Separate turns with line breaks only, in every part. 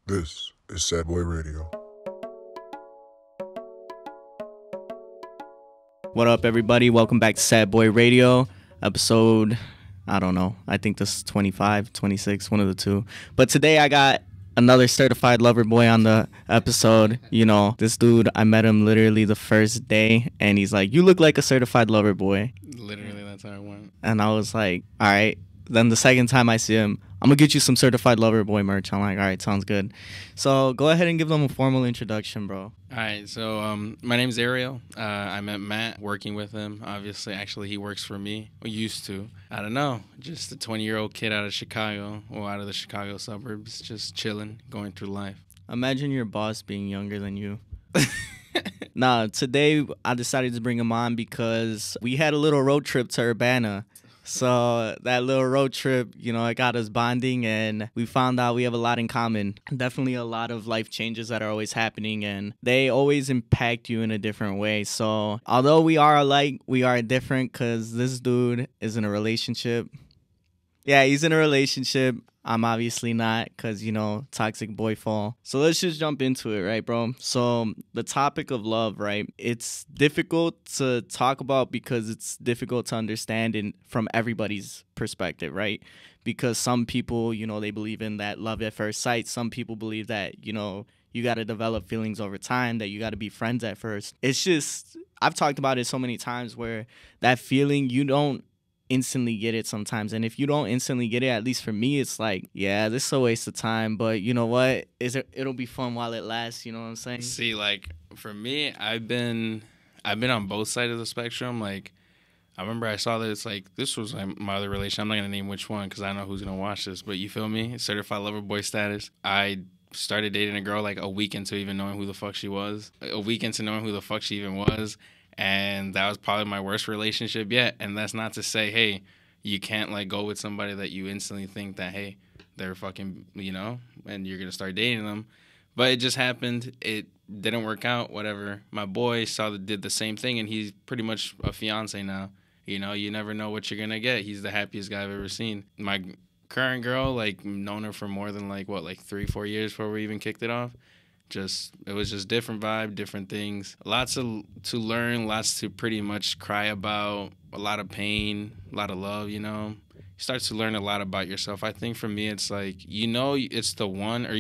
This is Sad Boy Radio.
What up, everybody? Welcome back to Sad Boy Radio, episode, I don't know. I think this is 25, 26, one of the two. But today I got another certified lover boy on the episode. You know, this dude, I met him literally the first day, and he's like, "You look like a certified lover boy."
Literally, that's how it went.
And I was like, all right. Then the second time I see him, I'm going to get you some certified lover boy merch. I'm like, all right, sounds good. So go ahead and give them a formal introduction, bro.
All right, so my name's Ariel. I met Matt working with him. Obviously, actually, he works for me. Or used to. I don't know. Just a 20-year-old kid out of Chicago, or out of the Chicago suburbs, just chilling, going through life.
Imagine your boss being younger than you. Nah, today I decided to bring him on because we had a little road trip to Urbana. So that little road trip, you know, it got us bonding, and we found out we have a lot in common. Definitely a lot of life changes that are always happening, and they always impact you in a different way. So although we are alike, we are different because this dude is in a relationship. Yeah, he's in a relationship. I'm obviously not because, you know, toxic boy fall. So let's just jump into it, right, bro? So the topic of love, right? It's difficult to talk about because it's difficult to understand from everybody's perspective, right? Because some people, you know, they believe in that love at first sight. Some people believe that, you know, you got to develop feelings over time, that you got to be friends at first. It's just, I've talked about it so many times where that feeling, you don't instantly get it sometimes, and if you don't instantly get it, at least for me, it's like, yeah, this is a waste of time, but you know what, it'll be fun while it lasts, you know what I'm saying?
See, like, for me, I've been on both sides of the spectrum. Like, I remember I saw this, like, this was my other relation. I'm not gonna name which one because I know who's gonna watch this, but you feel me? Certified lover boy status. I started dating a girl like a week into even knowing who the fuck she was. A week into knowing who the fuck she even was. And that was probably my worst relationship yet. And that's not to say, hey, you can't like go with somebody that you instantly think that, hey, they're fucking, you know, and you're gonna start dating them. But it just happened. It didn't work out. Whatever. My boy did the same thing, and he's pretty much a fiance now. You know, you never know what you're gonna get. He's the happiest guy I've ever seen. My current girl, like, known her for more than like 3-4 years before we even kicked it off. It was just different vibe, different things, lots to learn, lots to pretty much cry about, a lot of pain, a lot of love, you know. You start to learn a lot about yourself. I think for me, it's like, you know, it's the one, or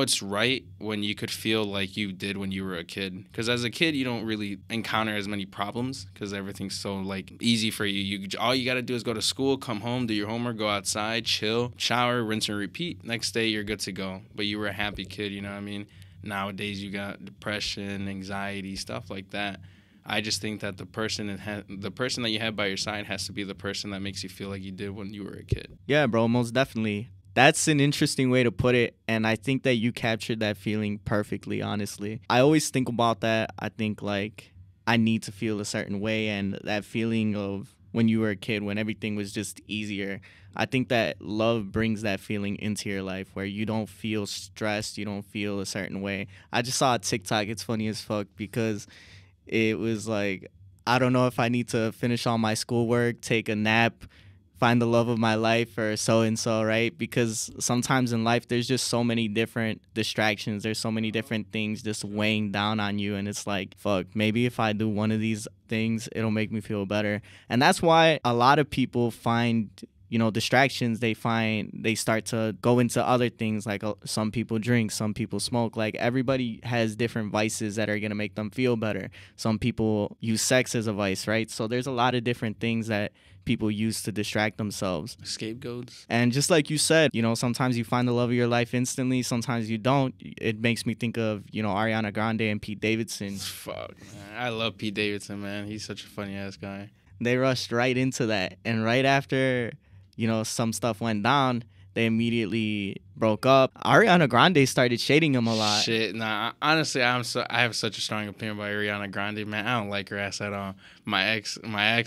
it's right when you could feel like you did when you were a kid. Because as a kid, you don't really encounter as many problems because everything's so, like, easy for you. All you got to do is go to school, come home, do your homework, go outside, chill, shower, rinse and repeat. Next day, you're good to go. But you were a happy kid, you know what I mean? Nowadays, you got depression, anxiety, stuff like that. I just think that the person that you have by your side has to be the person that makes you feel like you did when you were a kid.
Yeah, bro, most definitely. That's an interesting way to put it, and I think that you captured that feeling perfectly, honestly. I always think about that. I think, like, I need to feel a certain way, and that feeling of when you were a kid, when everything was just easier. I think that love brings that feeling into your life where you don't feel stressed, you don't feel a certain way. I just saw a TikTok. It's funny as fuck because it was like, I don't know if I need to finish all my schoolwork, take a nap, find the love of my life, or so and so, right? Because sometimes in life there's just so many different distractions, there's so many different things just weighing down on you, and it's like, fuck, maybe if I do one of these things, it'll make me feel better. And that's why a lot of people find, you know, distractions. They start to go into other things, like some people drink, some people smoke. Like, everybody has different vices that are going to make them feel better. Some people use sex as a vice, right? So there's a lot of different things that people use to distract themselves.
Scapegoats.
And just like you said, you know, sometimes you find the love of your life instantly, sometimes you don't. It makes me think of, you know, Ariana Grande and Pete Davidson.
Fuck, man. I love Pete Davidson, man. He's such a funny ass guy.
They rushed right into that, and right after, you know, some stuff went down, they immediately broke up. Ariana Grande started shading him a lot.
Shit, nah. Honestly, I have such a strong opinion about Ariana Grande, man. I don't like her ass at all. My ex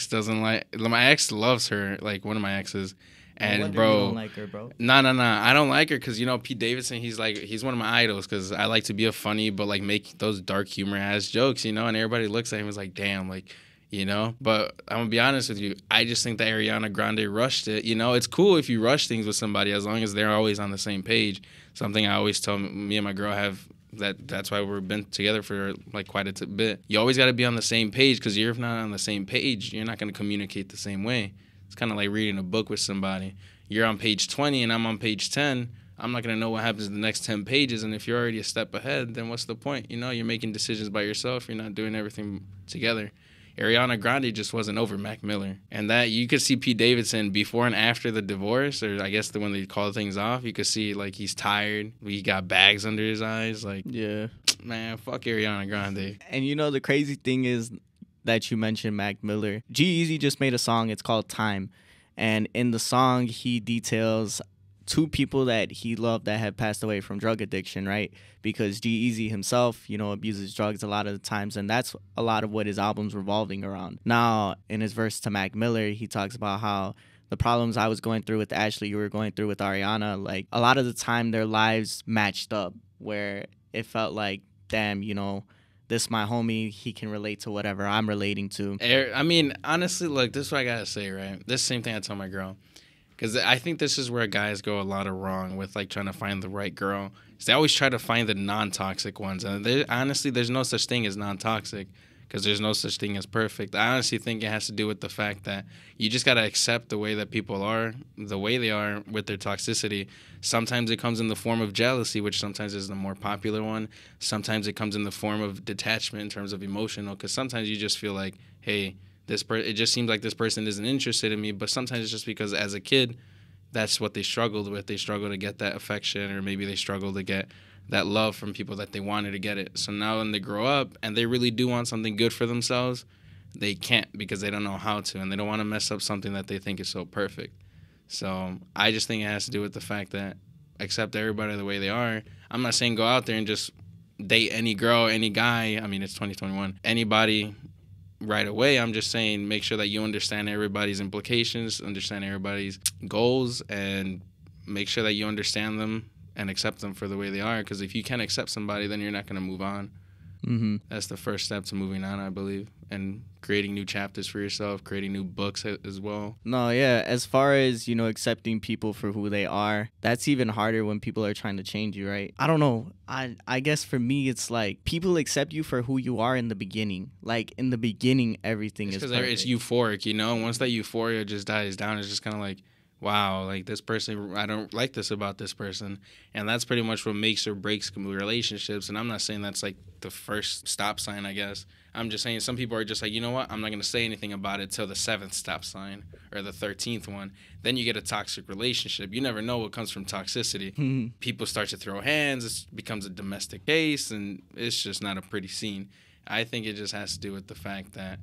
doesn't like. My ex loves her, like one of my exes. And bro,
you don't like her, bro.
Nah. I don't like her because, you know, Pete Davidson. He's one of my idols because I like to be a funny but like make those dark humor ass jokes, you know. And everybody looks at him and is like, damn, like, you know? But I'm gonna be honest with you, I just think that Ariana Grande rushed it. You know, it's cool if you rush things with somebody as long as they're always on the same page. Something I always tell me and my girl have that's why we've been together for like quite a bit. You always got to be on the same page, because you're if not on the same page, you're not going to communicate the same way. It's kind of like reading a book with somebody. You're on page 20 and I'm on page 10. I'm not going to know what happens in the next 10 pages. And if you're already a step ahead, then what's the point? You know, you're making decisions by yourself. You're not doing everything together. Ariana Grande just wasn't over Mac Miller. And that you could see Pete Davidson before and after the divorce, or I guess when they call things off, you could see like he's tired. He got bags under his eyes. Like,
Yeah.
man, fuck Ariana Grande.
And you know, the crazy thing is that you mentioned Mac Miller. G-Eazy just made a song. It's called Time. And in the song, he details two people that he loved that had passed away from drug addiction, right? Because G-Eazy himself, you know, abuses drugs a lot of the times, and that's a lot of what his album's revolving around. Now, in his verse to Mac Miller, he talks about how the problems I was going through with Ashley, you were going through with Ariana, like, a lot of the time their lives matched up, where it felt like, damn, you know, this my homie, he can relate to whatever I'm relating to.
I mean, honestly, look, this is what I gotta say, right? This same thing I tell my girl. Because I think this is where guys go a lot of wrong with, like, trying to find the right girl. Is they always try to find the non-toxic ones. And honestly, there's no such thing as non-toxic, because there's no such thing as perfect. I honestly think it has to do with the fact that you just got to accept the way that people are, the way they are with their toxicity. Sometimes it comes in the form of jealousy, which sometimes is the more popular one. Sometimes it comes in the form of detachment in terms of emotional, because sometimes you just feel like, hey, it just seems like this person isn't interested in me. But sometimes it's just because as a kid, that's what they struggled with. They struggle to get that affection, or maybe they struggle to get that love from people that they wanted to get it. So now when they grow up and they really do want something good for themselves, they can't, because they don't know how to, and they don't want to mess up something that they think is so perfect. So I just think it has to do with the fact that accept everybody the way they are. I'm not saying go out there and just date any girl, any guy. I mean, it's 2021. Anybody right away. I'm just saying make sure that you understand everybody's implications, understand everybody's goals, and make sure that you understand them and accept them for the way they are. Because if you can't accept somebody, then you're not going to move on.
Mm-hmm.
That's the first step to moving on, I believe, and creating new chapters for yourself, creating new books as well.
No, yeah. As far as, you know, accepting people for who they are, that's even harder when people are trying to change you, right? I don't know. I guess for me, it's like people accept you for who you are in the beginning. Like, in the beginning, everything is perfect.
Because it's euphoric, you know? Once that euphoria just dies down, it's just kind of like, wow, like this person, I don't like this about this person. And that's pretty much what makes or breaks relationships. And I'm not saying that's like the first stop sign, I guess. I'm just saying some people are just like, you know what, I'm not going to say anything about it till the 7th stop sign or the 13th one. Then you get a toxic relationship. You never know what comes from toxicity.
Mm-hmm.
People start to throw hands. It becomes a domestic case, and it's just not a pretty scene. I think it just has to do with the fact that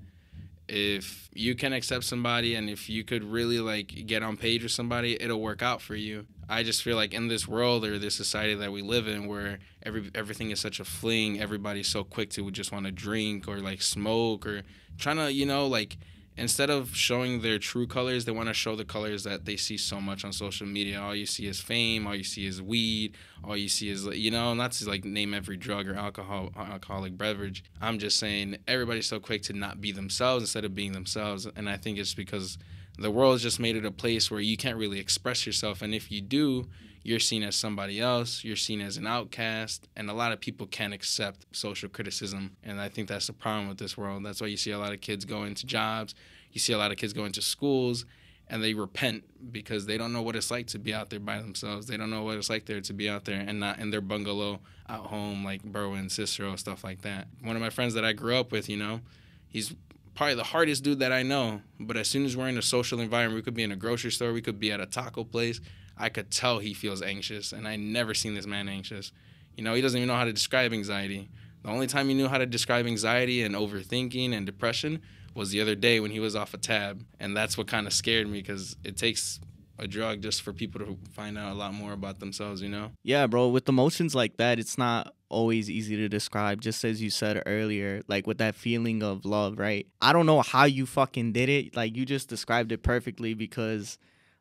if you can accept somebody and if you could really like get on page with somebody, it'll work out for you. I just feel like in this world or this society that we live in, where everything is such a fling, everybody's so quick to just want to drink or like smoke or trying to, you know, like instead of showing their true colors, they want to show the colors that they see so much on social media. All you see is fame, all you see is weed, all you see is, you know, not to like name every drug or alcoholic beverage. I'm just saying everybody's so quick to not be themselves instead of being themselves. And I think it's because the world has just made it a place where you can't really express yourself. And if you do, you're seen as somebody else, you're seen as an outcast, and a lot of people can't accept social criticism. And I think that's the problem with this world. That's why you see a lot of kids go into jobs, you see a lot of kids go into schools, and they repent because they don't know what it's like to be out there by themselves. They don't know what it's like there to be out there and not in their bungalow out home like Berwyn, Cicero, stuff like that. One of my friends that I grew up with, you know, he's probably the hardest dude that I know, but as soon as we're in a social environment, we could be in a grocery store, we could be at a taco place, I could tell he feels anxious, and I never seen this man anxious. You know, he doesn't even know how to describe anxiety. The only time he knew how to describe anxiety and overthinking and depression was the other day when he was off a tab, and that's what kind of scared me, because it takes a drug just for people to find out a lot more about themselves, you know?
Yeah, bro, with emotions like that, it's not always easy to describe, just as you said earlier, like with that feeling of love, right? I don't know how you fucking did it. Like, you just described it perfectly, because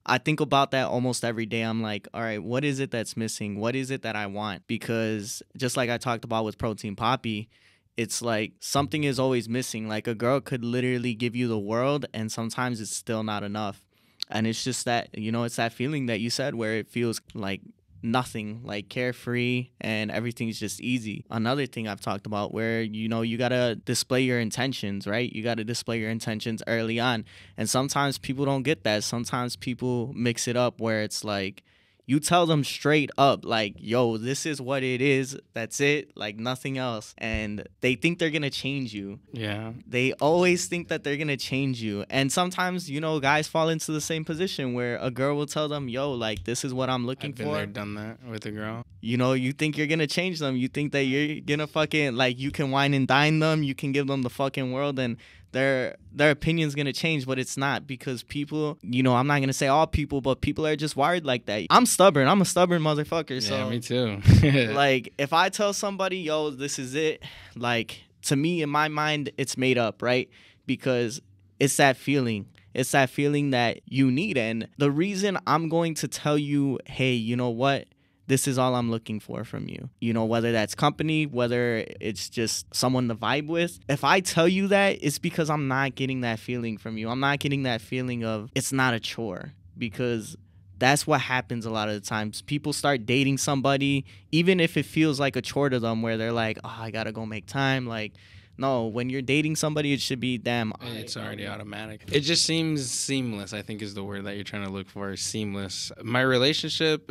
I think about that almost every day. I'm like, all right, what is it that's missing? What is it that I want? Because just like I talked about with Protein Poppy, it's like something is always missing. Like a girl could literally give you the world, and sometimes it's still not enough. And it's just that, it's that feeling that you said where it feels like nothing, like carefree and everything's just easy. Another thing I've talked about where, you got to display your intentions, right? You got to display your intentions early on. And sometimes people don't get that. Sometimes people mix it up where it's like, you tell them straight up, like, yo, this is what it is. That's it. Like, nothing else. And they think they're going to change you.
Yeah.
They always think that they're going to change you. And sometimes, guys fall into the same position where a girl will tell them, yo, like, this is what I'm looking
I've been
for.
there, done that with a girl.
You think you're going to change them. You think that you're going to fucking, like, you can wine and dine them. You can give them the fucking world, and their opinion's gonna change, but it's not, because people, I'm not gonna say all people, but people are just wired like that. I'm stubborn. I'm a stubborn motherfucker. So
Yeah, me too.
like, if I tell somebody, yo, this is it, like, to me, in my mind, it's made up, right? Because it's that feeling. It's that feeling that you need. And the reason I'm going to tell you, hey, you know what? This is all I'm looking for from you. Whether that's company, whether it's just someone to vibe with. If I tell you that, it's because I'm not getting that feeling from you. I'm not getting that feeling of it's not a chore, because that's what happens a lot of the times. People start dating somebody, even if it feels like a chore to them, where they're like, oh, I gotta go make time. Like, no, when you're dating somebody, it should be, damn.
It's already automatic. It just seems seamless, I think is the word that you're trying to look for, seamless. My relationship,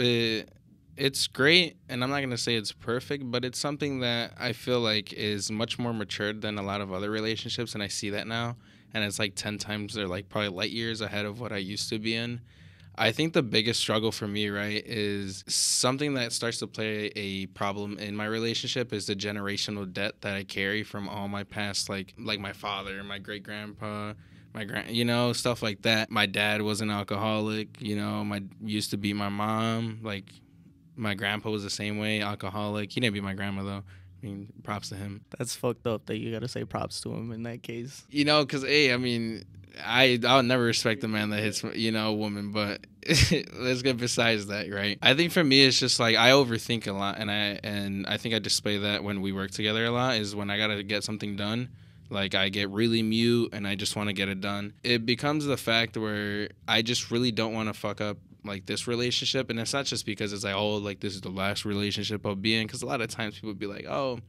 it's great, and I'm not going to say it's perfect, but it's something that I feel like is much more matured than a lot of other relationships, and I see that now. And it's like 10 times, they're like probably light years ahead of what I used to be in. I think the biggest struggle for me, right, is something that starts to play a problem in my relationship is the generational debt that I carry from all my past, like my father, my great-grandpa, stuff like that. My dad was an alcoholic, used to beat my mom, like, my grandpa was the same way, alcoholic. He didn't beat my grandma, though. I mean, props to him.
That's fucked up that you gotta say props to him in that case.
Because, I'll never respect a man that hits, a woman, but let's get besides that, right? I think for me, it's just like I overthink a lot, and I think I display that when we work together a lot, is when I gotta get something done. Like, I get really mute, and I just want to get it done. It becomes the fact where I just really don't want to fuck up, like, this relationship. And it's not just because it's like, oh, like, this is the last relationship I'll be in. Because a lot of times people be like, oh,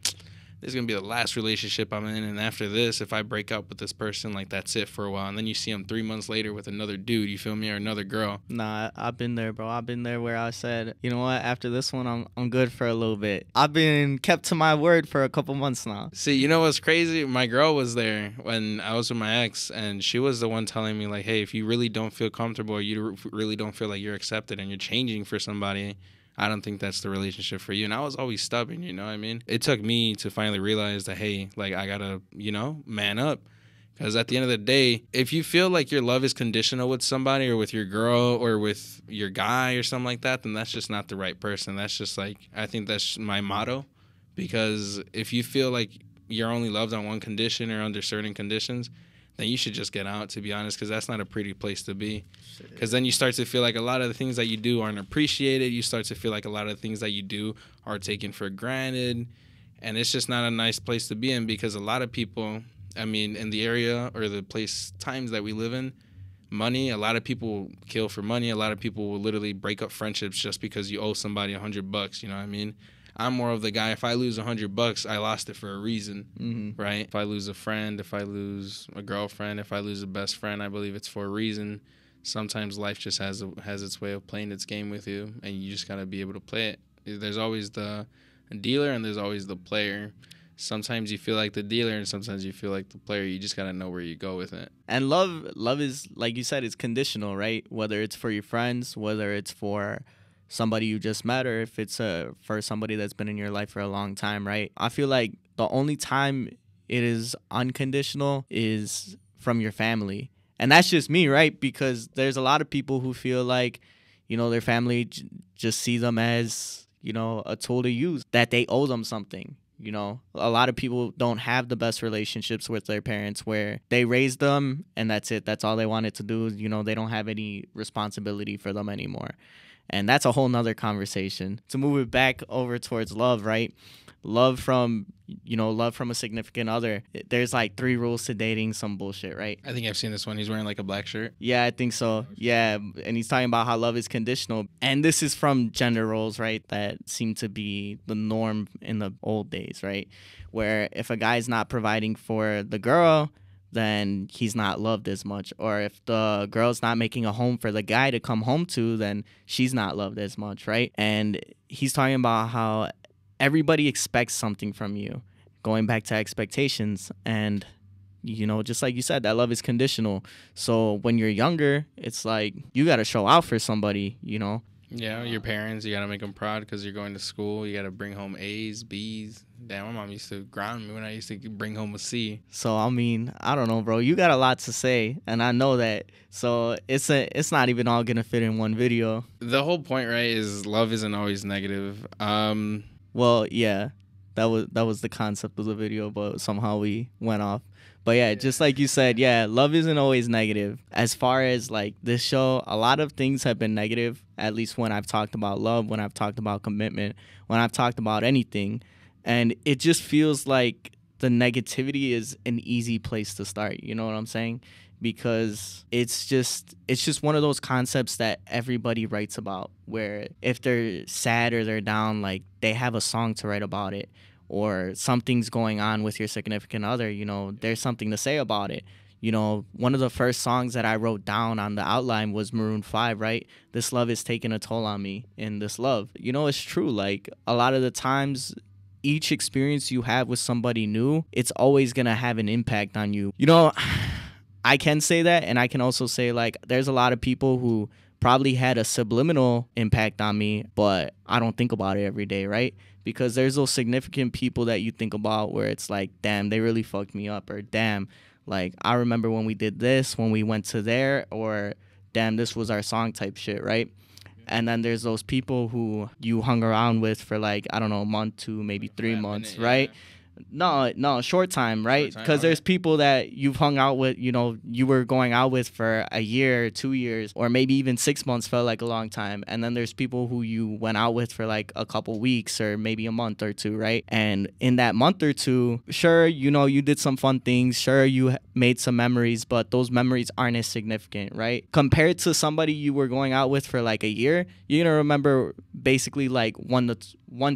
this is going to be the last relationship I'm in. And after this, if I break up with this person, like, that's it for a while. And then you see them 3 months later with another dude, you feel me, or another girl.
Nah, I've been there, bro. I've been there where I said, you know what, after this one, I'm good for a little bit. I've been kept to my word for a couple months now.
See, you know what's crazy? My girl was there when I was with my ex, and she was the one telling me, like, hey, if you really don't feel comfortable, or you really don't feel like you're accepted and you're changing for somebody, I don't think that's the relationship for you. And I was always stubborn, you know what I mean? It took me to finally realize that, hey, like, I gotta, man up. Because at the end of the day, if you feel like your love is conditional with somebody, or with your girl, or with your guy, or something like that, then that's just not the right person. That's just like, I think that's my motto. Because if you feel like you're only loved on one condition or under certain conditions, then you should just get out, to be honest, because that's not a pretty place to be. Because then you start to feel like a lot of the things that you do aren't appreciated. You start to feel like a lot of the things that you do are taken for granted. And it's just not a nice place to be in, because a lot of people, in the area or the times that we live in, money, a lot of people kill for money. A lot of people will literally break up friendships just because you owe somebody $100, you know what I mean? I'm more of the guy, if I lose $100, I lost it for a reason, right? If I lose a friend, if I lose a girlfriend, if I lose a best friend, I believe it's for a reason. Sometimes life just has its way of playing its game with you, and you just got to be able to play it. There's always the dealer and there's always the player. Sometimes you feel like the dealer and sometimes you feel like the player. You just got to know where you go with it.
And love is, like you said, it's conditional, right? Whether it's for your friends, whether it's for somebody you just met, or if it's for somebody that's been in your life for a long time, right? I feel like the only time it is unconditional is from your family. And that's just me, right? Because there's a lot of people who feel like, their family just see them as, a tool to use, that they owe them something. A lot of people don't have the best relationships with their parents, where they raised them and that's it. That's all they wanted to do. They don't have any responsibility for them anymore. And that's a whole nother conversation. To move it back over towards love, right? Love from a significant other. There's like 3 rules to dating, some bullshit, right?
I think I've seen this one. He's wearing like a black shirt.
Yeah, I think so. Yeah, and he's talking about how love is conditional. And this is from gender roles, right, that seem to be the norm in the old days, right? Where if a guy's not providing for the girl, then he's not loved as much. Or if the girl's not making a home for the guy to come home to, then she's not loved as much, right? And he's talking about how everybody expects something from you, going back to expectations. And, just like you said, that love is conditional. So when you're younger, it's like you got to show out for somebody,
Yeah, your parents, you got to make them proud because you're going to school. You got to bring home A's, B's. Damn, my mom used to ground me when I used to bring home a C.
So, I mean, I don't know, bro. You got a lot to say, and I know that. So it's not even all going to fit in one video.
The whole point, right, is love isn't always negative.
Well, yeah, that was the concept of the video, but somehow we went off. But yeah, just like you said, yeah, love isn't always negative. As far as like this show, a lot of things have been negative, at least when I've talked about love, when I've talked about commitment, when I've talked about anything. And it just feels like the negativity is an easy place to start. You know what I'm saying? Because it's just one of those concepts that everybody writes about, where if they're sad or they're down, like they have a song to write about it, or something's going on with your significant other, there's something to say about it. One of the first songs that I wrote down on the outline was Maroon 5, right? This love is taking a toll on me, and this love, it's true. Like a lot of the times, each experience you have with somebody new, it's always gonna have an impact on you. I can say that, and I can also say, like, there's a lot of people who probably had a subliminal impact on me, but I don't think about it every day, right? Because there's those significant people that you think about where it's like, damn, they really fucked me up, or damn, like, I remember when we did this, when we went to there, or damn, this was our song type shit, right? And then there's those people who you hung around with for like, I don't know, a month, 2, maybe 3 months,
minute,
right?
Yeah.
No, short time, right? Because there's people that you've hung out with, you were going out with for a year, 2 years, or maybe even 6 months felt like a long time. And then there's people who you went out with for like a couple weeks or maybe a month or 2, right? And in that month or 2, sure, you did some fun things. Sure, you made some memories, but those memories aren't as significant, right? Compared to somebody you were going out with for like a year, you're going to remember basically like 1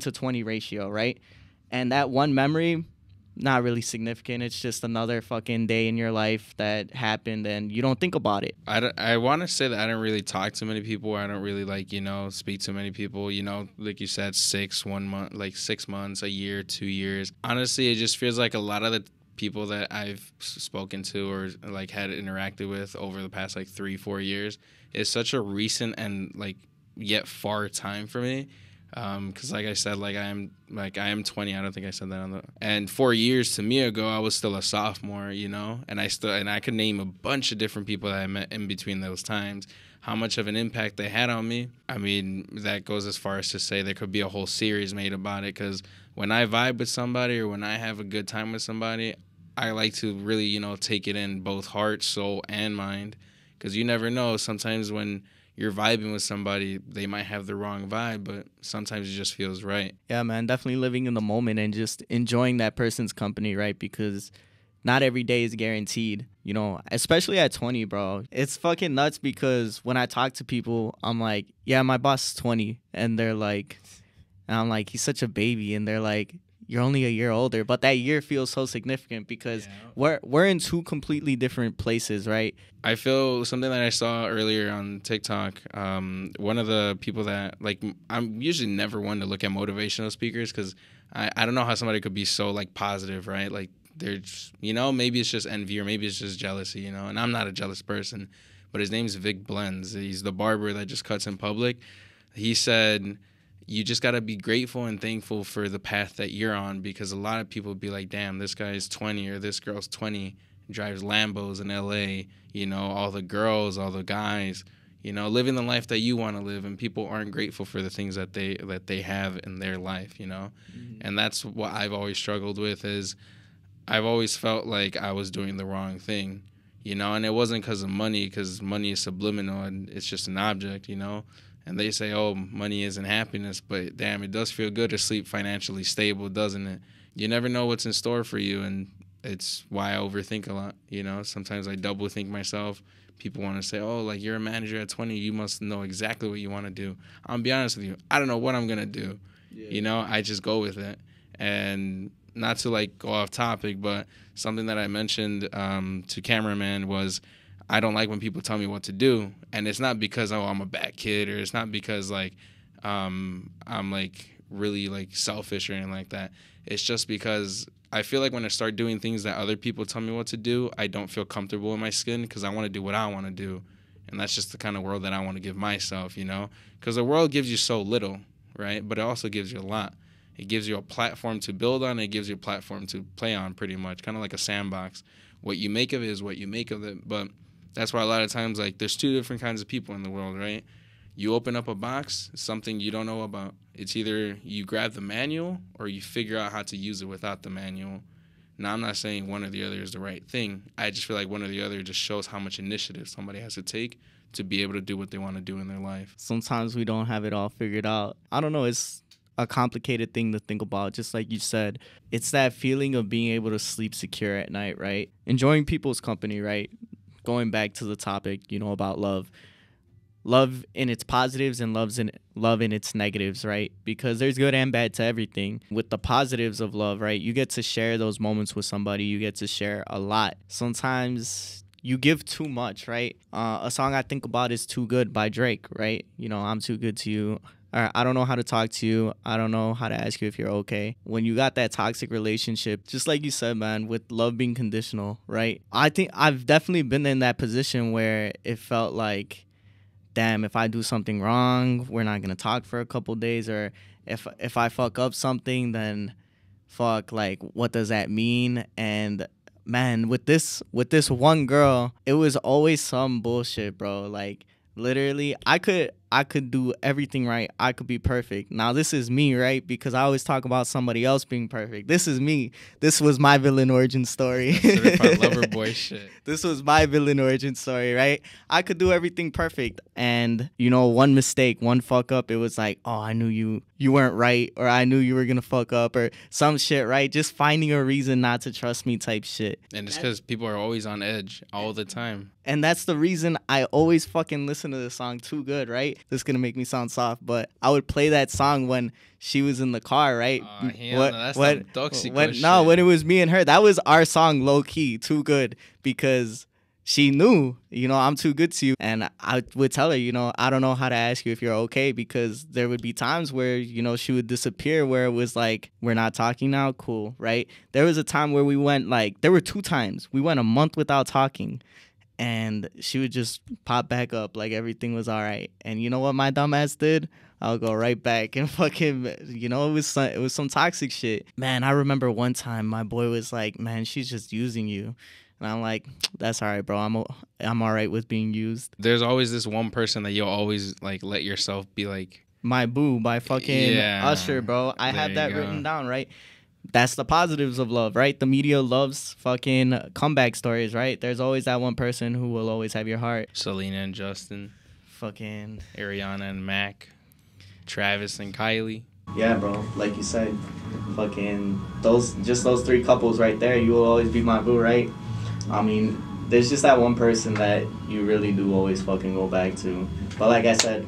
to 20 ratio, right? And that one memory, not really significant. It's just another fucking day in your life that happened, and you don't think about it.
I want to say that I don't really talk to many people. I don't really speak to many people. Like you said, 6 months, a year, 2 years. Honestly, it just feels like a lot of the people that I've spoken to or like had interacted with over the past like 3-4 years is such a recent and like yet far time for me. Because like I said, I am 20. I don't think I said that and 4 years to me ago, I was still a sophomore, and I could name a bunch of different people that I met in between those times. How much of an impact they had on me, I mean, that goes as far as to say there could be a whole series made about it. Because when I vibe with somebody or when I have a good time with somebody, I like to really, take it in both heart, soul, and mind. Because you never know. Sometimes when you're vibing with somebody, they might have the wrong vibe, but sometimes it just feels right.
Yeah, man, definitely living in the moment and just enjoying that person's company, right? Because not every day is guaranteed, especially at 20, bro. It's fucking nuts because when I talk to people, I'm like, yeah, my boss is 20. And they're like, and I'm like, he's such a baby. And they're like, you're only a year older. But that year feels so significant because we're in 2 completely different places, right?
I feel something that I saw earlier on TikTok. One of the people that, like, I'm usually never one to look at motivational speakers because I don't know how somebody could be so, like, positive, right? Like, they're just, maybe it's just envy or maybe it's just jealousy, and I'm not a jealous person. But his name's Vic Blends. He's the barber that just cuts in public. He said, you just got to be grateful and thankful for the path that you're on because a lot of people be like, damn, this guy's 20 or this girl's 20, drives Lambos in L.A., all the girls, all the guys, living the life that you want to live, and people aren't grateful for the things that they have in their life, Mm-hmm. And that's what I've always struggled with is I've always felt like I was doing the wrong thing, and it wasn't because of money, because money is subliminal and it's just an object, and And they say, oh, money isn't happiness, but damn, it does feel good to sleep financially stable, doesn't it? You never know what's in store for you, and it's why I overthink a lot, you know? Sometimes I double think myself. People want to say, oh, like, you're a manager at 20, you must know exactly what you want to do. I'll be honest with you, I don't know what I'm going to do. Yeah. You know, I just go with it. And not to, like, go off topic, but something that I mentioned to cameraman was, I don't like when people tell me what to do, and it's not because, oh, I'm a bad kid, or it's not because, like, I'm, like, really, like, selfish or anything like that. It's just because I feel like when I start doing things that other people tell me what to do, I don't feel comfortable in my skin because I want to do what I want to do, and that's just the kind of world that I want to give myself, you know? Because the world gives you so little, right? But it also gives you a lot. It gives you a platform to build on. It gives you a platform to play on, pretty much, kind of like a sandbox. What you make of it is what you make of it, but that's why a lot of times, like, there's two different kinds of people in the world, right? You open up a box, something you don't know about. It's either you grab the manual or you figure out how to use it without the manual. Now, I'm not saying one or the other is the right thing. I just feel like one or the other just shows how much initiative somebody has to take to be able to do what they want to do in their life.
Sometimes we don't have it all figured out. I don't know. It's a complicated thing to think about. Just like you said, it's that feeling of being able to sleep secure at night, right? Enjoying people's company, right? Going back to the topic, you know, about love. Love in its positives and love in its negatives, right? Because there's good and bad to everything. With the positives of love, right? You get to share those moments with somebody. You get to share a lot. Sometimes you give too much, right? A song I think about is Too Good by Drake, right? You know, I'm too good to you. Or I don't know how to talk to you. I don't know how to ask you if you're okay. When you got that toxic relationship, just like you said, man, with love being conditional, right? I think I've definitely been in that position where it felt like, damn, if I do something wrong, we're not going to talk for a couple days. Or if I fuck up something, then fuck, like, what does that mean? And man, with this one girl, it was always some bullshit, bro. Like, literally, I could do everything right. I could be perfect. Now, this is me, right? Because I always talk about somebody else being perfect. This is me. This was my villain origin story.
Certified lover boy shit.
This was my villain origin story, right? I could do everything perfect. And, you know, one mistake, one fuck up, it was like, oh, I knew you weren't right, or I knew you were going to fuck up, or some shit, right? Just finding a reason not to trust me type shit.
And it's because people are always on edge all the time.
And that's the reason I always fucking listen to this song, Too Good, right? This is going to make me sound soft, but I would play that song when she was in the car, right?
That's some toxic shit.
No, when it was me and her, that was our song, low key, Too Good, because she knew, you know, I'm too good to you. And I would tell her, you know, I don't know how to ask you if you're okay, because there would be times where, you know, she would disappear, where it was like, we're not talking now, cool, right? There was a time where we went, like, there were 2 times. We went a month without talking. And she would just pop back up like everything was all right. And you know what my dumb ass did? I'll go right back and fucking, you know, it was some toxic shit. Man, I remember one time my boy was like, man, she's just using you. And I'm like, that's all right, bro. I'm all right with being used.
There's always this one person that you'll always, like, let yourself be like.
My Boo by fucking Usher, bro. I have that written down, right? That's the positives of love, right? The media loves fucking comeback stories, right? There's always that one person who will always have your heart.
Selena and Justin.
Fucking
Ariana and Mac. Travis and Kylie.
Yeah, bro. Like you said, fucking those 3 couples right there, you will always be my boo, right? I mean, there's just that one person that you really do always fucking go back to. But like I said,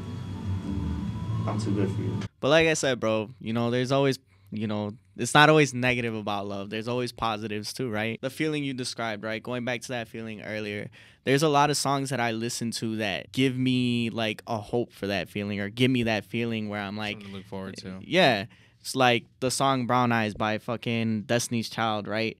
I'm too good for you. But like I said, bro, you know, there's always, you know, it's not always negative about love. There's always positives too, right? The feeling you described, right? Going back to that feeling earlier, there's a lot of songs that I listen to that give me like a hope for that feeling, or give me that feeling where I'm like,
something to look forward to.
Yeah. It's like the song Brown Eyes by fucking Destiny's Child, right?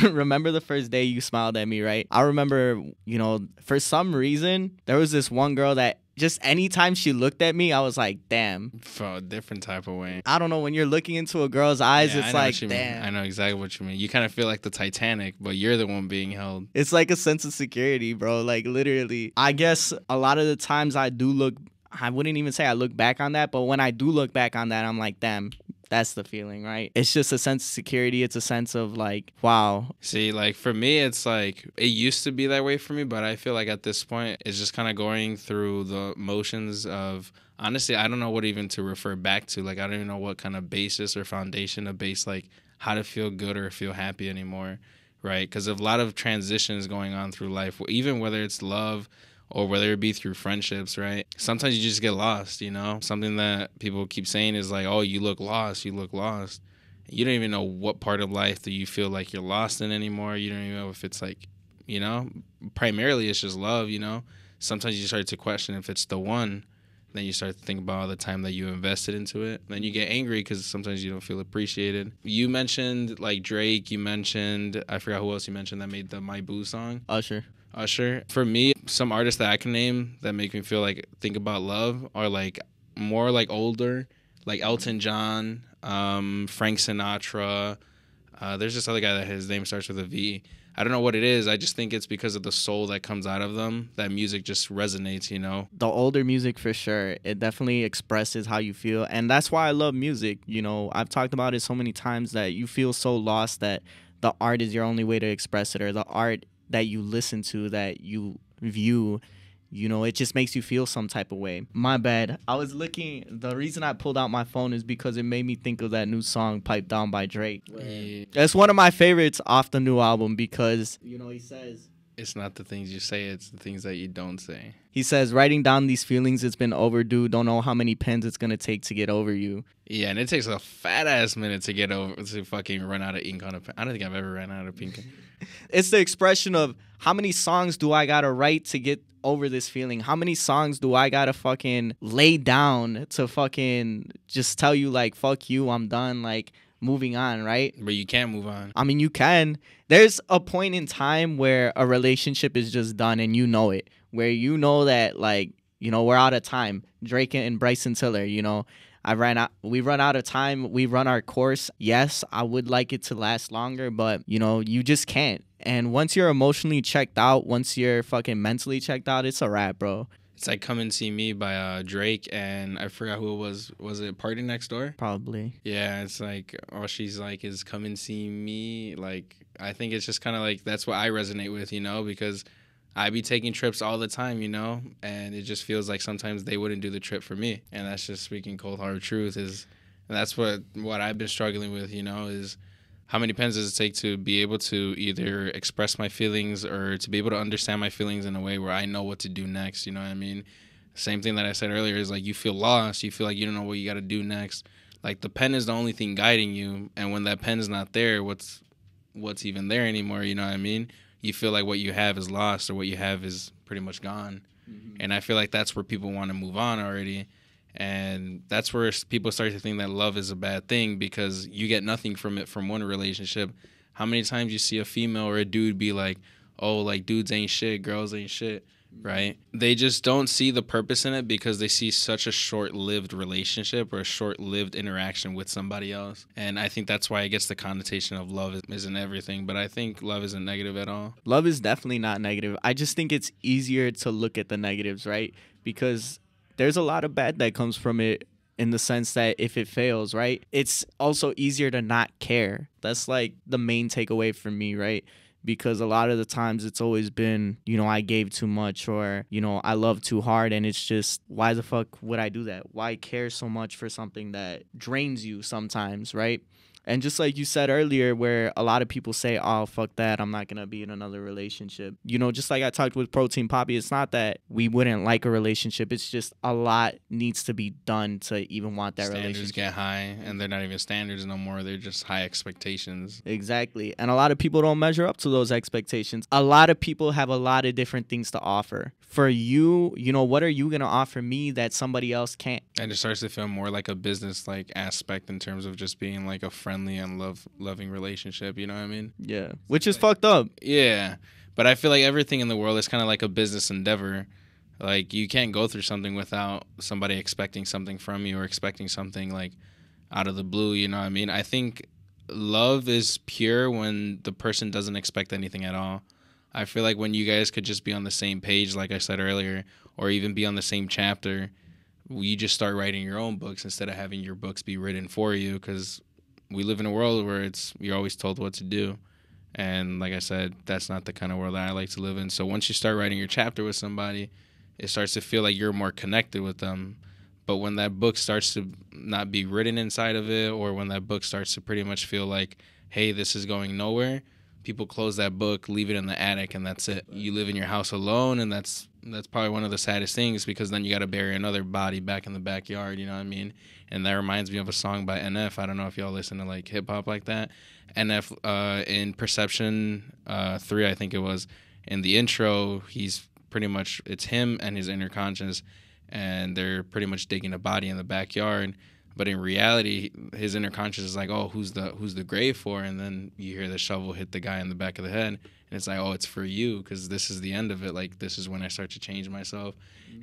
Remember the first day you smiled at me, right? I remember, you know, for some reason, there was this one girl that just anytime she looked at me, I was like, damn.
For a different type of way.
I don't know. When you're looking into a girl's eyes, it's like, damn.
I know exactly what you mean. You kind of feel like the Titanic, but you're the one being held.
It's like a sense of security, bro. Like, literally. I guess a lot of the times I wouldn't even say I look back on that, but when I do look back on that, I'm like, damn, That's the feeling, right? It's just a sense of security. It's a sense of like, wow.
See, like for me, it's like it used to be that way for me, but I feel like at this point, it's just kind of going through the motions of honestly, I don't know what even to refer back to. Like, I don't even know what kind of basis or foundation to base like how to feel good or feel happy anymore, right? Because of a lot of transitions going on through life, even whether it's love or whether it be through friendships, right? Sometimes you just get lost, you know? Something that people keep saying is like, oh, you look lost, you look lost. You don't even know what part of life that you feel like you're lost in anymore. You don't even know if it's like, you know, primarily it's just love, you know? Sometimes you start to question if it's the one. Then you start to think about all the time that you invested into it. Then you get angry because sometimes you don't feel appreciated. You mentioned like Drake. You mentioned, I forgot who else you mentioned that made the My Boo song.
Usher.
For me, some artists that I can name that make me feel like think about love are like more like older, like Elton John, Frank Sinatra. There's this other guy that his name starts with a V. I don't know what it is. I just think it's because of the soul that comes out of them. That music just resonates, you know?
The older music, for sure. It definitely expresses how you feel. And that's why I love music. You know, I've talked about it so many times that you feel so lost that the art is your only way to express it, or the art that you listen to, that you view, you know, it just makes you feel some type of way. My bad. I was looking. The reason I pulled out my phone is because it made me think of that new song, Pipe Down by Drake.
Yeah.
That's one of my favorites off the new album because, you know, he says,
It's not the things you say, it's the things that you don't say.
he says, writing down these feelings, it's been overdue. Don't know how many pens it's going to take to get over you.
Yeah, and it takes a fat ass minute to get over to fucking run out of ink on a pen. I don't think I've ever ran out of ink.
It's the expression of how many songs do I got to write to get over this feeling? How many songs do I got to fucking lay down to fucking just tell you like, fuck you, I'm done, like moving on, right?
But you can't move on.
I mean, you can. There's a point in time where a relationship is just done and you know it, where you know that like, you know, we're out of time. Drake and Bryson Tiller, you know, we run out of time. We run our course. Yes, I would like it to last longer, but you know, you just can't. And once you're emotionally checked out, once you're fucking mentally checked out, it's a wrap, bro.
It's like Come and See Me by Drake, and I forgot who it was. Was it Party Next Door?
Probably.
Yeah, it's like all she's like is come and see me. Like I think it's just kind of like that's what I resonate with, you know, because I be taking trips all the time, you know, and it just feels like sometimes they wouldn't do the trip for me, and that's just speaking cold hard truth. And that's what I've been struggling with, you know, is how many pens does it take to be able to either express my feelings or to be able to understand my feelings in a way where I know what to do next, you know what I mean? Same thing that I said earlier is like you feel lost, you feel like you don't know what you got to do next. Like the pen is the only thing guiding you, and when that pen is not there, what's even there anymore, you know what I mean? You feel like what you have is lost or what you have is pretty much gone. Mm-hmm. And I feel like that's where people want to move on already. And that's where people start to think that love is a bad thing because you get nothing from it from one relationship. How many times you see a female or a dude be like, oh, like dudes ain't shit, girls ain't shit, right? They just don't see the purpose in it because they see such a short-lived relationship or a short-lived interaction with somebody else. And I think that's why it gets the connotation of love isn't everything. But I think love isn't negative at all.
Love is definitely not negative. I just think it's easier to look at the negatives, right? Because there's a lot of bad that comes from it in the sense that if it fails, right, it's also easier to not care. That's like the main takeaway for me, right? Because a lot of the times it's always been, you know, I gave too much or, you know, I love too hard. And it's just, why the fuck would I do that? Why care so much for something that drains you sometimes, right? And just like you said earlier, where a lot of people say, oh, fuck that, I'm not going to be in another relationship. You know, just like I talked with Protein Poppy, it's not that we wouldn't like a relationship. It's just a lot needs to be done to even want that
Standards
relationship.
get high, and they're not even standards no more. They're just high expectations.
Exactly. And a lot of people don't measure up to those expectations. A lot of people have a lot of different things to offer. For you, you know, what are you going to offer me that somebody else can't?
And it starts to feel more like a business like aspect in terms of just being like a friendly and loving relationship, you know what I mean?
Yeah. Which is fucked up.
Yeah. But I feel like everything in the world is kind of like a business endeavor. Like you can't go through something without somebody expecting something from you or expecting something like out of the blue, you know what I mean? I think love is pure when the person doesn't expect anything at all. I feel like when you guys could just be on the same page, like I said earlier, or even be on the same chapter, you just start writing your own books instead of having your books be written for you, because we live in a world where you're always told what to do. And like I said, that's not the kind of world that I like to live in. So once you start writing your chapter with somebody, it starts to feel like you're more connected with them. But when that book starts to not be written inside of it, or when that book starts to pretty much feel like, hey, this is going nowhere, people close that book, leave it in the attic, and that's it. You live in your house alone, and that's probably one of the saddest things, because then you got to bury another body back in the backyard, you know what I mean? And that reminds me of a song by NF. I don't know if y'all listen to like hip hop like that. NF in Perception 3, I think it was, in the intro, he's pretty much, it's him and his inner conscious, and they're pretty much digging a body in the backyard. But in reality, his inner conscious is like, oh, who's the grave for? And then you hear the shovel hit the guy in the back of the head, and it's like, oh, it's for you, because this is the end of it. Like, this is when I start to change myself.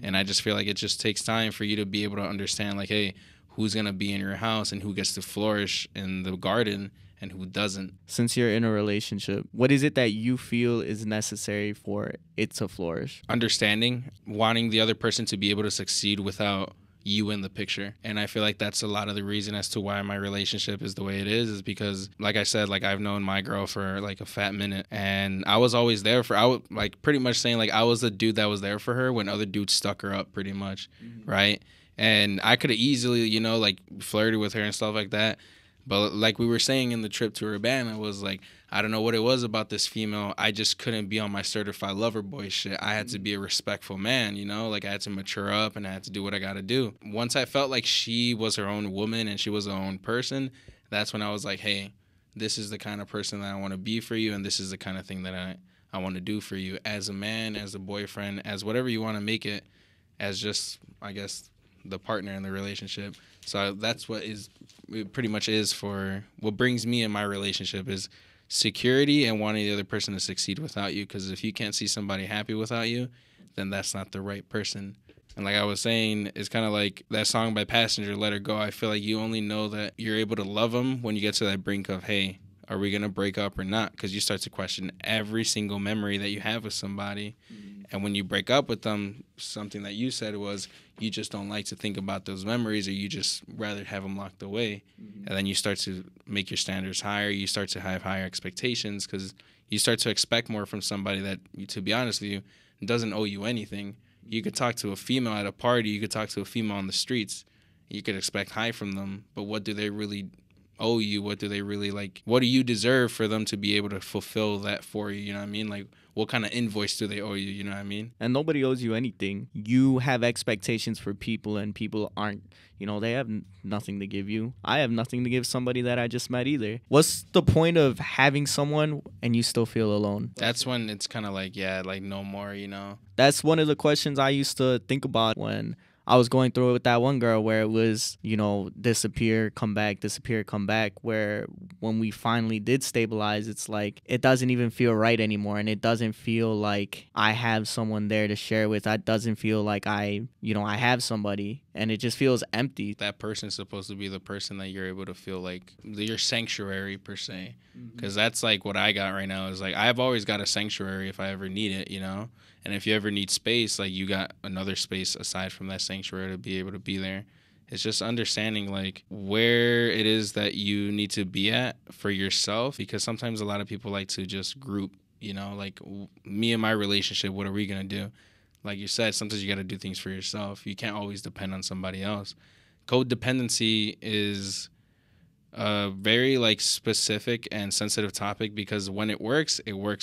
And I just feel like it just takes time for you to be able to understand, like, hey, who's going to be in your house and who gets to flourish in the garden and who doesn't.
Since you're in a relationship, what is it that you feel is necessary for it to flourish?
Understanding, wanting the other person to be able to succeed without you in the picture. And I feel like that's a lot of the reason as to why my relationship is the way it is because, like I said, like, I've known my girl for like a fat minute, and I was always there for, I would like pretty much saying like I was the dude that was there for her when other dudes stuck her up pretty much, right? And I could have easily, you know, like flirted with her and stuff like that. But like we were saying in the trip to Urbana, was like, I don't know what it was about this female. I just couldn't be on my certified lover boy shit. I had to be a respectful man, you know? Like, I had to mature up and I had to do what I got to do. Once I felt like she was her own woman and she was her own person, that's when I was like, hey, this is the kind of person that I want to be for you, and this is the kind of thing that I want to do for you as a man, as a boyfriend, as whatever you want to make it, as just, I guess, the partner in the relationship. So that's what it pretty much is for what brings me in my relationship is security and wanting the other person to succeed without you. Because if you can't see somebody happy without you, then that's not the right person. And like I was saying, it's kind of like that song by Passenger, Let Her Go. I feel like you only know that you're able to love them when you get to that brink of, hey, are we going to break up or not? Because you start to question every single memory that you have with somebody. And when you break up with them, something that you said was you just don't like to think about those memories, or you just rather have them locked away. And then you start to make your standards higher. You start to have higher expectations because you start to expect more from somebody that, to be honest with you, doesn't owe you anything. You could talk to a female at a party. You could talk to a female on the streets. You could expect high from them. But what do they really owe you? What do they really like? What do you deserve for them to be able to fulfill that for you? You know what I mean? Like, what kind of invoice do they owe you? You know what I mean?
And nobody owes you anything. You have expectations for people, and people aren't, you know, they have nothing to give you. I have nothing to give somebody that I just met either. What's the point of having someone and you still feel alone?
That's when it's kind of like, yeah, like no more, you know?
That's one of the questions I used to think about when I was going through it with that one girl, where it was, you know, disappear, come back, where when we finally did stabilize, it's like it doesn't even feel right anymore. And it doesn't feel like I have someone there to share with. It doesn't feel like I have somebody, and it just feels empty.
That person's supposed to be the person that you're able to feel like your sanctuary per se. Because that's like what I got right now is like I've always got a sanctuary if I ever need it, you know? And if you ever need space, like you got another space aside from that sanctuary to be able to be there. It's just understanding like where it is that you need to be at for yourself, because sometimes a lot of people like to just group, you know, like me and my relationship, what are we going to do? Like you said, sometimes you got to do things for yourself. You can't always depend on somebody else. Codependency is a very like specific and sensitive topic because when it works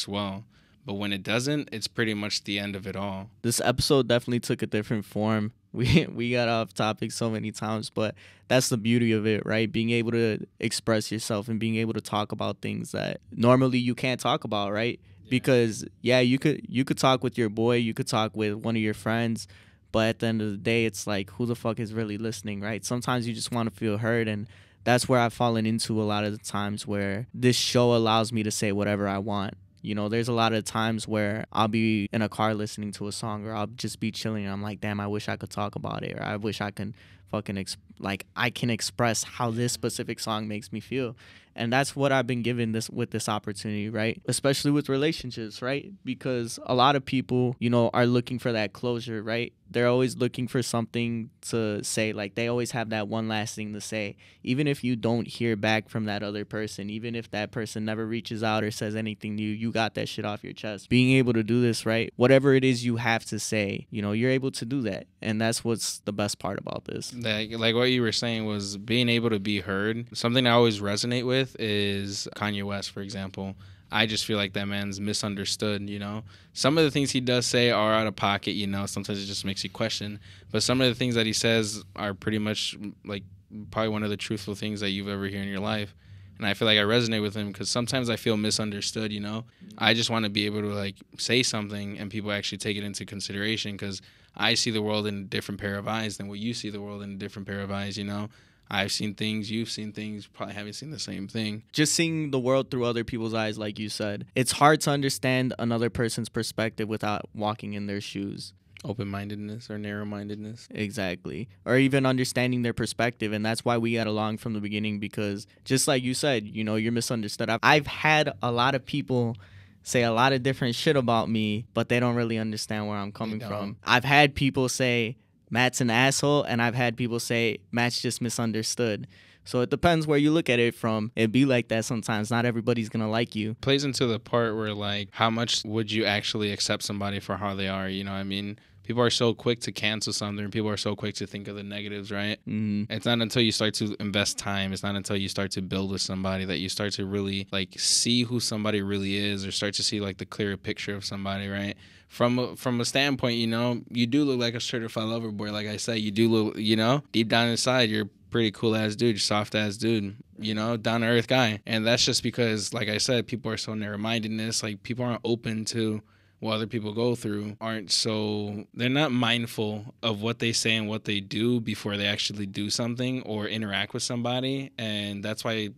well. But when it doesn't, it's pretty much the end of it all.
This episode definitely took a different form. We got off topic so many times, but that's the beauty of it, right? Being able to express yourself and being able to talk about things that normally you can't talk about, right? Yeah. Because you could talk with your boy, you could talk with one of your friends, but at the end of the day, it's like, who the fuck is really listening, right? Sometimes you just want to feel heard, and that's where I've fallen into a lot of the times where this show allows me to say whatever I want. You know, there's a lot of times where I'll be in a car listening to a song, or I'll just be chilling and I'm like, damn, I wish I could talk about it, or I wish I can fucking like I can express how this specific song makes me feel. And that's what I've been given this opportunity, right? Especially with relationships, right? Because a lot of people, you know, are looking for that closure, right? They're always looking for something to say. Like, they always have that one last thing to say. Even if you don't hear back from that other person, even if that person never reaches out or says anything to you, you got that shit off your chest. Being able to do this, right? Whatever it is you have to say, you know, you're able to do that. And that's what's the best part about this.
Like what you were saying was being able to be heard. Something I always resonate with is Kanye West, for example. I just feel like that man's misunderstood, you know. Some of the things he does say are out of pocket, you know. Sometimes it just makes you question. But some of the things that he says are pretty much like probably one of the truthful things that you've ever heard in your life. And I feel like I resonate with him because sometimes I feel misunderstood, you know. I just want to be able to like say something and people actually take it into consideration because I see the world in a different pair of eyes than what you see the world in a different pair of eyes, you know. I've seen things, you've seen things, probably haven't seen the same thing.
Just seeing the world through other people's eyes, like you said. It's hard to understand another person's perspective without walking in their shoes.
Open-mindedness or narrow-mindedness.
Exactly. Or even understanding their perspective. And that's why we got along from the beginning because just like you said, you know, you're misunderstood. I've had a lot of people say a lot of different shit about me, but they don't really understand where I'm coming from. I've had people say, Matt's an asshole, and I've had people say Matt's just misunderstood. So it depends where you look at it from. It'd be like that sometimes. Not everybody's going to like you.
Plays into the part where, like, how much would you actually accept somebody for how they are? You know what I mean? People are so quick to cancel something. People are so quick to think of the negatives, right?
Mm-hmm.
It's not until you start to invest time. It's not until you start to build with somebody that you start to really, like, see who somebody really is or start to see, like, the clearer picture of somebody, right? From a standpoint, you know, you do look like a certified lover boy. Like I said, you do look, you know, deep down inside, you're a pretty cool ass dude, soft ass dude, you know, down to earth guy. And that's just because, like I said, people are so narrow mindedness. Like people aren't open to what other people go through, they're not mindful of what they say and what they do before they actually do something or interact with somebody. And that's why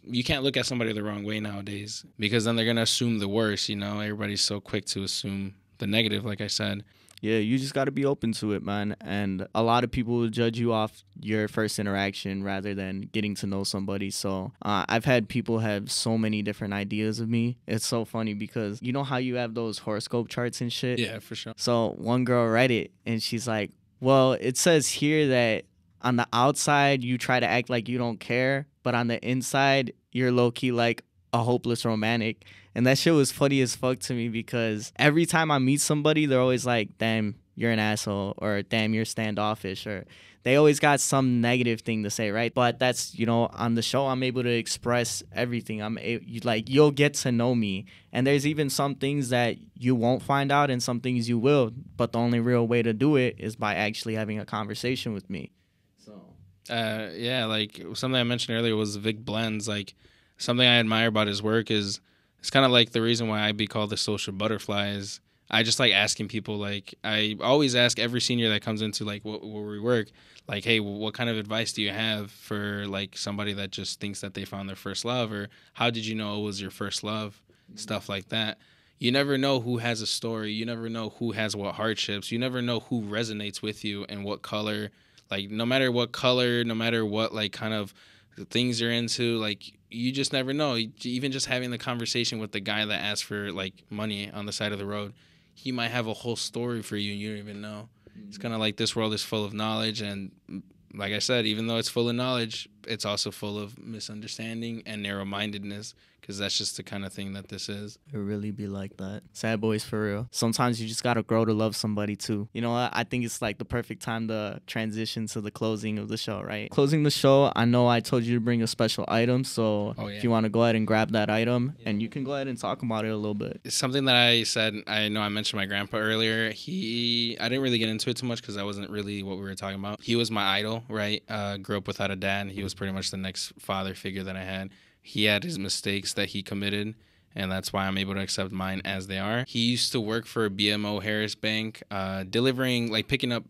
you can't look at somebody the wrong way nowadays because then they're going to assume the worst, you know. Everybody's so quick to assume the negative, like I said.
Yeah, you just got to be open to it, man. And a lot of people will judge you off your first interaction rather than getting to know somebody. So I've had people have so many different ideas of me. It's so funny because you know how you have those horoscope charts and shit?
Yeah, for sure.
So one girl read it and she's like, well, it says here that on the outside you try to act like you don't care, but on the inside you're low-key like a hopeless romantic. And that shit was funny as fuck to me because every time I meet somebody, they're always like, damn, you're an asshole, or damn, you're standoffish, or they always got some negative thing to say, right? But that's, you know, on the show, I'm able to express everything. You'll get to know me. And there's even some things that you won't find out and some things you will. But the only real way to do it is by actually having a conversation with me.
Yeah, like something I mentioned earlier was Vic Blends. Like something I admire about his work is it's kind of like the reason why I be called the social butterfly is I just like asking people. Like I always ask every senior that comes into like where we work, like, hey, what kind of advice do you have for like somebody that just thinks that they found their first love, or how did you know it was your first love? Stuff like that. You never know who has a story. You never know who has what hardships. You never know who resonates with you and what color. Like no matter what color, no matter what like kind of things you're into, like you just never know. Even just having the conversation with the guy that asked for like money on the side of the road, he might have a whole story for you and you don't even know. It's kind of like this world is full of knowledge, and like I said, even though it's full of knowledge, it's also full of misunderstanding and narrow-mindedness, because that's just the kind of thing that this is.
It really be like that. Sad boys for real. Sometimes you just gotta grow to love somebody too. You know what? I think it's like the perfect time to transition to the closing of the show, right? Closing the show, I know I told you to bring a special item, so if you want to go ahead and grab that item, and you can go ahead and talk about it a little bit.
It's something that I said, I know I mentioned my grandpa earlier. I didn't really get into it too much because that wasn't really what we were talking about. He was my idol, right? Grew up without a dad. He was pretty much the next father figure that I had. He had his mistakes that he committed, and that's why I'm able to accept mine as they are. He used to work for BMO Harris Bank, delivering, like picking up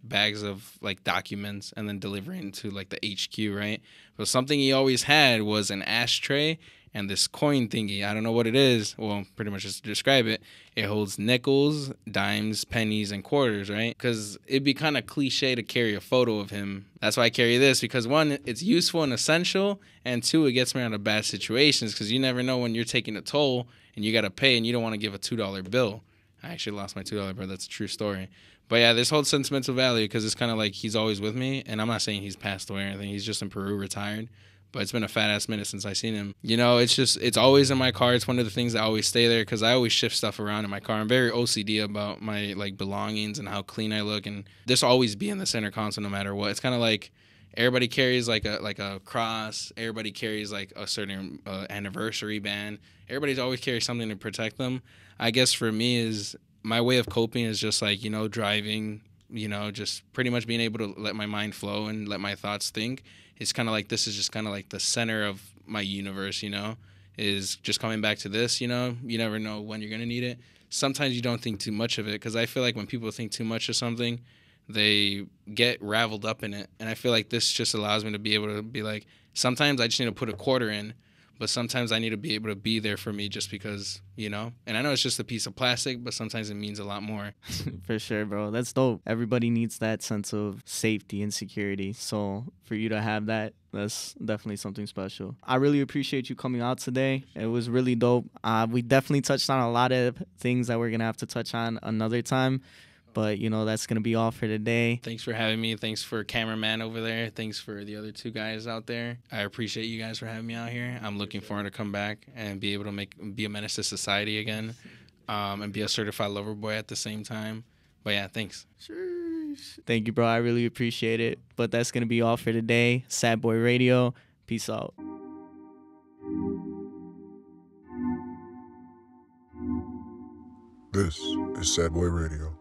bags of like documents and then delivering to like the HQ, right? But something he always had was an ashtray and this coin thingy. I don't know what it is. Well, pretty much just to describe it, it holds nickels, dimes, pennies, and quarters, right? Because it'd be kind of cliche to carry a photo of him. That's why I carry this, because one, it's useful and essential, and two, it gets me out of bad situations, because you never know when you're taking a toll and you got to pay and you don't want to give a $2 bill. I actually lost my $2 bill. That's a true story. But yeah, this holds sentimental value because it's kind of like he's always with me. And I'm not saying he's passed away or anything. He's just in Peru, retired. But it's been a fat ass minute since I seen him. You know, it's always in my car. It's one of the things that always stay there because I always shift stuff around in my car. I'm very OCD about my like belongings and how clean I look. And this will always be in the center console no matter what. It's kind of like everybody carries like a cross. Everybody carries like a certain anniversary band. Everybody's always carries something to protect them. I guess for me is my way of coping is just like, you know, driving, you know, just pretty much being able to let my mind flow and let my thoughts think. It's kind of like this is just kind of like the center of my universe, you know, is just coming back to this, you know. You never know when you're going to need it. Sometimes you don't think too much of it because I feel like when people think too much of something, they get raveled up in it. And I feel like this just allows me to be able to be like, sometimes I just need to put a quarter in. But sometimes I need to be able to be there for me just because, you know? And I know it's just a piece of plastic, but sometimes it means a lot more.
For sure, bro. That's dope. Everybody needs that sense of safety and security. So for you to have that, that's definitely something special. I really appreciate you coming out today. It was really dope. We definitely touched on a lot of things that we're going to have to touch on another time. But, you know, that's going to be all for today.
Thanks for having me. Thanks for cameraman over there. Thanks for the other two guys out there. I appreciate you guys for having me out here. I'm looking forward to come back and be able to be a menace to society again, and be a certified lover boy at the same time. But yeah, thanks.
Thank you, bro. I really appreciate it. But that's going to be all for today. Sad Boy Radio. Peace out.
This is Sad Boy Radio.